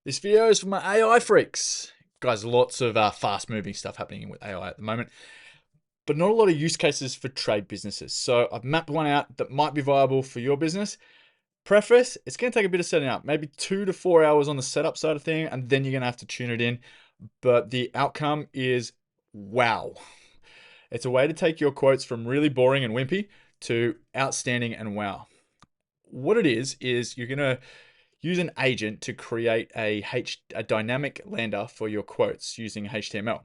This video is for my AI freaks. Guys, lots of fast moving stuff happening with AI at the moment, but not a lot of use cases for trade businesses. So I've mapped one out that might be viable for your business. Preface, it's going to take a bit of setting up, maybe 2 to 4 hours on the setup side of thing, and then you're going to have to tune it in. But the outcome is wow. It's a way to take your quotes from really boring and wimpy to outstanding and wow. What it is you're going to use an agent to create a dynamic lander for your quotes using HTML.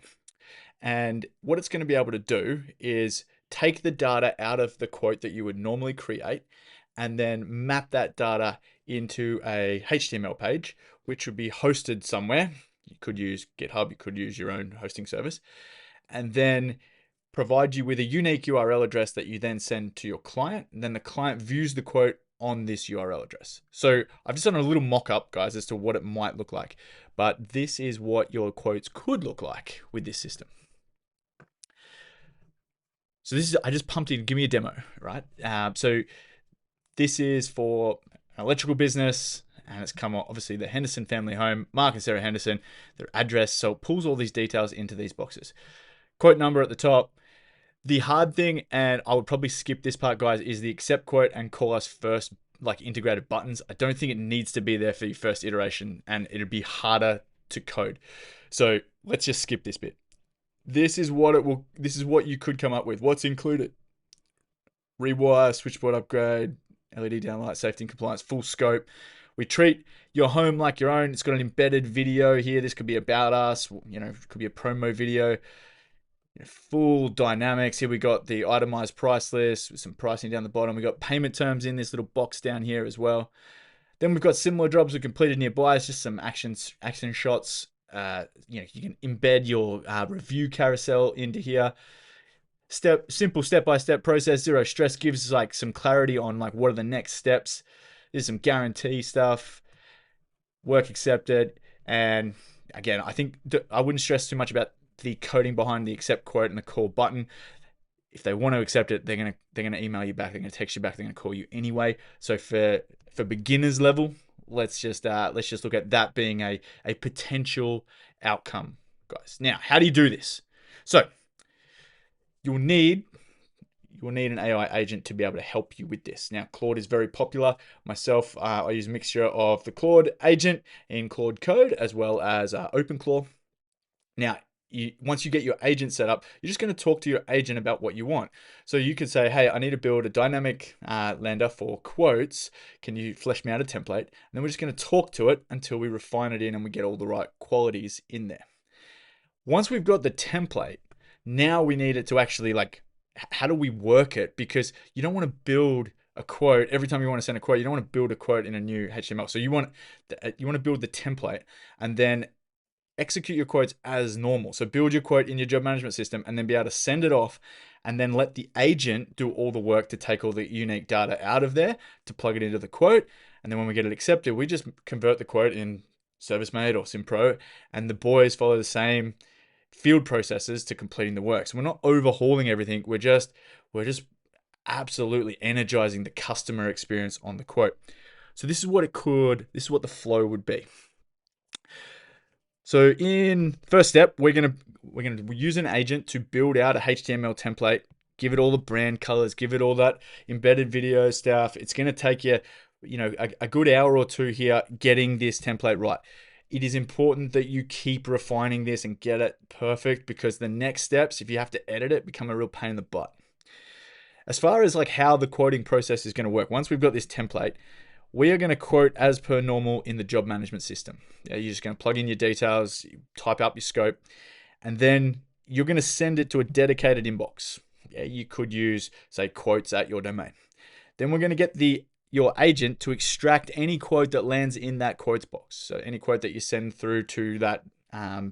And what it's going to be able to do is take the data out of the quote that you would normally create and then map that data into a HTML page, which would be hosted somewhere. You could use GitHub, you could use your own hosting service, and then provide you with a unique URL address that you then send to your client. And then the client views the quote on this URL address. So I've just done a little mock-up, guys, as to what it might look like. But this is what your quotes could look like with this system. So this is, I just pumped in, give me a demo, right? So this is for an electrical business, and it's come obviously the Henderson family home, Mark and Sarah Henderson, their address. So it pulls all these details into these boxes. Quote number at the top. The hard thing, and I would probably skip this part, guys, is the accept quote and call us first, like integrated buttons. I don't think it needs to be there for your first iteration, and it'd be harder to code. So let's just skip this bit. This is what it will. This is what you could come up with. What's included? Rewire, switchboard upgrade, LED downlight, safety and compliance, full scope. We treat your home like your own. It's got an embedded video here. This could be about us. It could be a promo video. Full dynamics. Here we got the itemized price list with some pricing down the bottom. We got payment terms in this little box down here as well. Then we've got similar jobs we completed nearby. It's just some action shots. You can embed your review carousel into here. Simple step-by-step process. Zero stress gives like some clarity on like what are the next steps. There's some guarantee stuff. Work accepted. And again, I think I wouldn't stress too much about the coding behind the accept quote and the call button. If they want to accept it, they're gonna email you back. They're gonna text you back. They're gonna call you anyway. So for beginners level, let's just look at that being a potential outcome, guys. Now, how do you do this? So you'll need an AI agent to be able to help you with this. Now, Claude is very popular. Myself, I use a mixture of the Claude agent in Claude Code as well as OpenClaw. Now, once you get your agent set up, you're just going to talk to your agent about what you want. So you could say, hey, I need to build a dynamic lander for quotes. Can you flesh me out a template? And then we're just going to talk to it until we refine it in and we get all the right qualities in there. Once we've got the template, now we need it to actually how do we work it? Because you don't want to build a quote every time you want to send a quote. You don't want to build a quote in a new HTML. So you want to build the template and then execute your quotes as normal. So build your quote in your job management system and then be able to send it off and then let the agent do all the work to take all the unique data out of there to plug it into the quote. And then when we get it accepted, we just convert the quote in ServiceMate or SimPro, and the boys follow the same field processes to completing the work. So we're not overhauling everything. We're just absolutely energizing the customer experience on the quote. So this is what the flow would be. So in first step, we're gonna use an agent to build out a HTML template, give it all the brand colors, give it all that embedded video stuff. It's gonna take you, a good hour or two here getting this template right. It is important that you keep refining this and get it perfect, because the next steps, if you have to edit it, become a real pain in the butt. As far as how the quoting process is gonna work, once we've got this template, we are going to quote as per normal in the job management system. You're just going to plug in your details, type up your scope, and then you're going to send it to a dedicated inbox. You could use, say, quotes at your domain. Then we're going to get your agent to extract any quote that lands in that quotes box. So any quote that you send through to that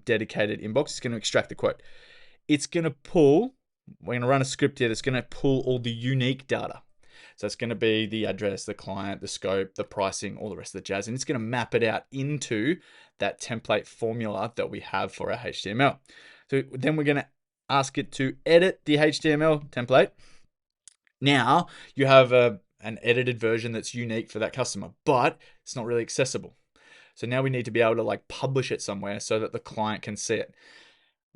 dedicated inbox is going to extract the quote. It's going to pull, we're going to run a script here that's going to pull all the unique data. So it's going to be the address, the client, the scope, the pricing, all the rest of the jazz. And it's going to map it out into that template formula that we have for our HTML. So then we're going to ask it to edit the HTML template. Now you have an edited version that's unique for that customer, but it's not really accessible. So now we need to be able to like publish it somewhere so that the client can see it.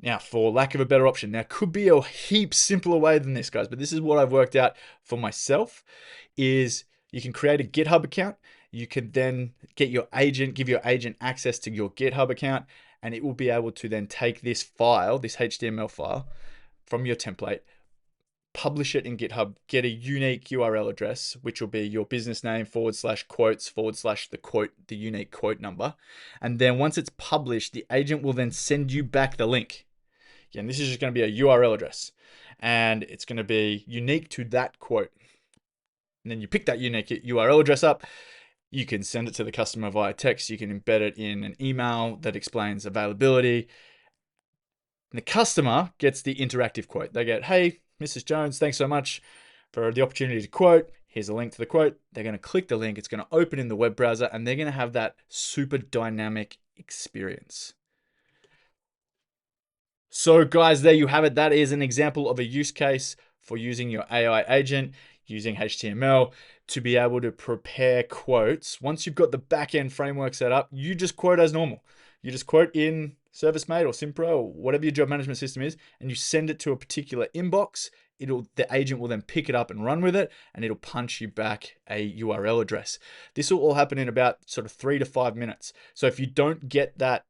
Now, for lack of a better option, now could be a heap simpler way than this, guys, but this is what I've worked out for myself, is you can create a GitHub account. You can then give your agent access to your GitHub account, and it will be able to then take this file, this HTML file from your template, publish it in GitHub, get a unique URL address, which will be your business name /quotes the unique quote number. And then once it's published, the agent will then send you back the link. Again, this is just going to be a URL address, and it's going to be unique to that quote. And then you pick that unique URL address up. You can send it to the customer via text. You can embed it in an email that explains availability. And the customer gets the interactive quote. They get, hey, Mrs. Jones, thanks so much for the opportunity to quote. Here's a link to the quote. They're going to click the link. It's going to open in the web browser, and they're going to have that super dynamic experience. So guys, there you have it. That is an example of a use case for using your AI agent, using HTML to be able to prepare quotes. Once you've got the backend framework set up, you just quote as normal. You just quote in ServiceMate or Simpro or whatever your job management system is, and you send it to a particular inbox. The agent will then pick it up and run with it, and it'll punch you back a URL address. This will all happen in about sort of 3 to 5 minutes. So if you don't get that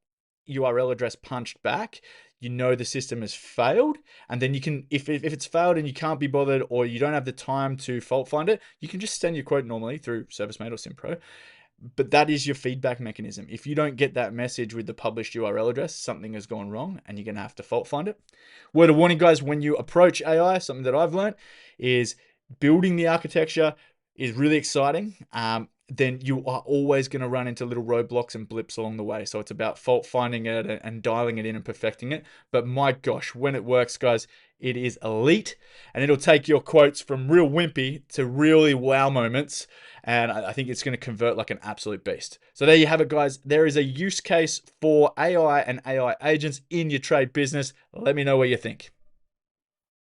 URL address punched back, you know the system has failed. And then you can, if it's failed and you can't be bothered or you don't have the time to fault find it, you can just send your quote normally through ServiceMate or Simpro. But that is your feedback mechanism. If you don't get that message with the published URL address, something has gone wrong and you're going to have to fault find it. Word of warning, guys, when you approach AI, something that I've learned is building the architecture is really exciting. Then you are always going to run into little roadblocks and blips along the way. So it's about fault finding it and dialing it in and perfecting it. But my gosh, when it works, guys, it is elite, and it'll take your quotes from real wimpy to really wow moments. And I think it's going to convert like an absolute beast. So there you have it, guys. There is a use case for AI and AI agents in your trade business. Let me know what you think.